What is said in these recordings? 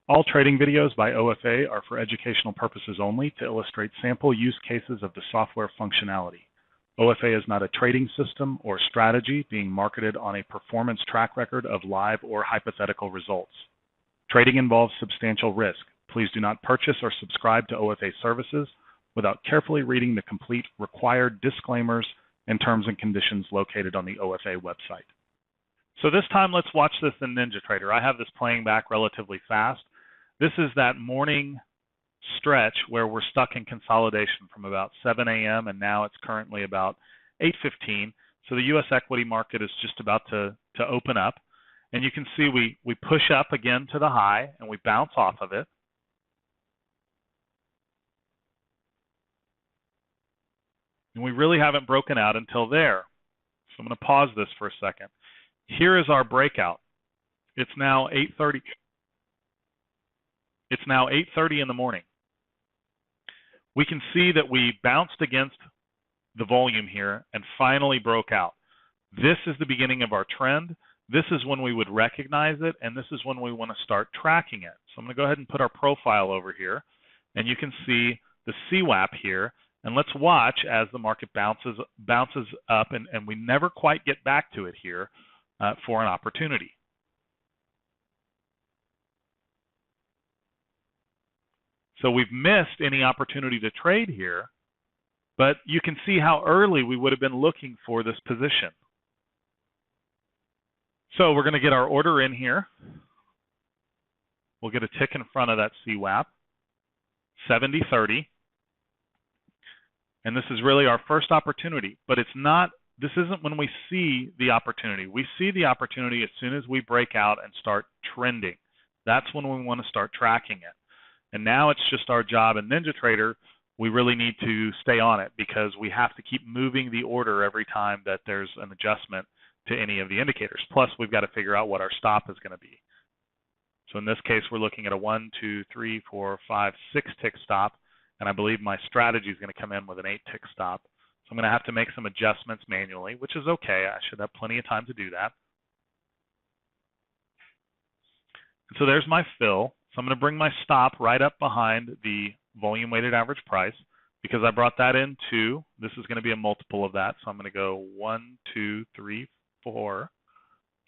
All trading videos by OFA are for educational purposes only to illustrate sample use cases of the software functionality. OFA is not a trading system or strategy being marketed on a performance track record of live or hypothetical results. Trading involves substantial risk. Please do not purchase or subscribe to OFA services without carefully reading the complete required disclaimers and terms and conditions located on the OFA website. So this time, let's watch this in NinjaTrader. I have this playing back relatively fast. This is that morning stretch where we're stuck in consolidation from about 7 a.m. and now it's currently about 8:15. So the U.S. equity market is just about to open up. And you can see we push up again to the high and we bounce off of it. And we really haven't broken out until there. So I'm going to pause this for a second. Here is our breakout. It's now 8:30. It's now 8:30 in the morning. We can see that we bounced against the volume here and finally broke out. This is the beginning of our trend. This is when we would recognize it, and this is when we want to start tracking it. So I'm going to go ahead and put our profile over here, and you can see the CWAP here. And let's watch as the market bounces up, and we never quite get back to it here for an opportunity. So we've missed any opportunity to trade here, but you can see how early we would have been looking for this position. So we're going to get our order in here. We'll get a tick in front of that CWAP, 70.30. And this is really our first opportunity, but it's not, this isn't when we see the opportunity. We see the opportunity as soon as we break out and start trending. That's when we want to start tracking it. And now it's just our job in NinjaTrader. We really need to stay on it because we have to keep moving the order every time that there's an adjustment to any of the indicators. Plus, we've got to figure out what our stop is going to be. So in this case, we're looking at a 1, 2, 3, 4, 5, 6 tick stop. And I believe my strategy is going to come in with an 8 tick stop. So I'm going to have to make some adjustments manually, which is okay. I should have plenty of time to do that. And so there's my fill. So I'm going to bring my stop right up behind the volume weighted average price because I brought that in 2. This is going to be a multiple of that. So I'm going to go 1, 2, 3, 4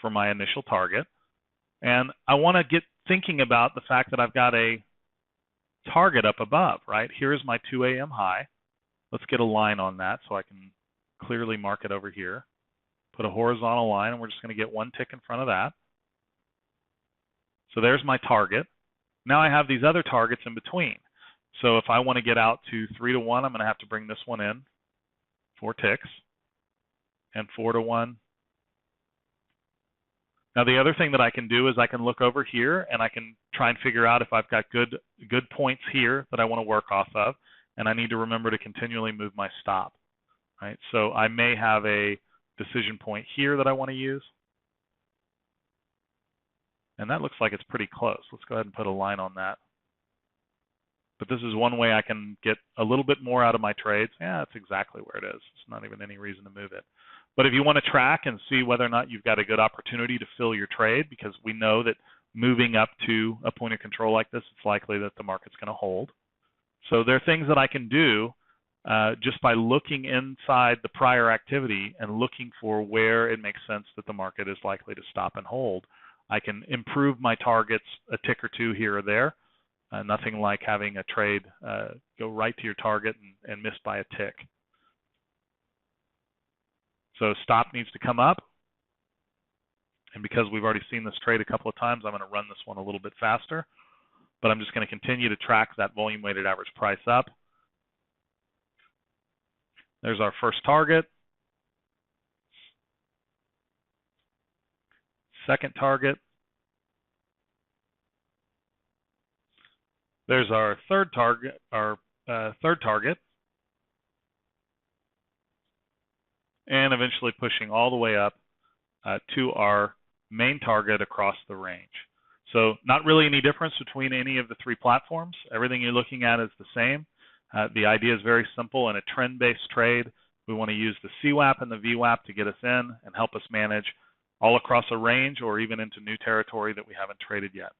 for my initial target. And I want to get thinking about the fact that I've got a target up above, right? Here's my 2 a.m. high. Let's get a line on that so I can clearly mark it over here. Put a horizontal line, and we're just going to get 1 tick in front of that. So there's my target. Now I have these other targets in between. So if I want to get out to 3 to 1, I'm going to have to bring this one in 4 ticks and 4 to 1. Now the other thing that I can do is I can look over here and I can try and figure out if I've got good points here that I want to work off of, and I need to remember to continually move my stop. Right? So I may have a decision point here that I want to use. And that looks like it's pretty close. Let's go ahead and put a line on that. But this is one way I can get a little bit more out of my trades. Yeah, that's exactly where it is. It's not even any reason to move it. But if you want to track and see whether or not you've got a good opportunity to fill your trade, because we know that moving up to a point of control like this, it's likely that the market's going to hold. So there are things that I can do just by looking inside the prior activity and looking for where it makes sense that the market is likely to stop and hold. I can improve my targets a tick or 2 here or there. Nothing like having a trade go right to your target and miss by a tick. So stop needs to come up. And because we've already seen this trade a couple of times, I'm going to run this one a little bit faster. But I'm just going to continue to track that volume weighted average price up. There's our first target. Second target. There's our third target, and eventually pushing all the way up to our main target across the range. So not really any difference between any of the 3 platforms. Everything you're looking at is the same. The idea is very simple. In a trend-based trade, we want to use the CWAP and the VWAP to get us in and help us manage all across a range or even into new territory that we haven't traded yet.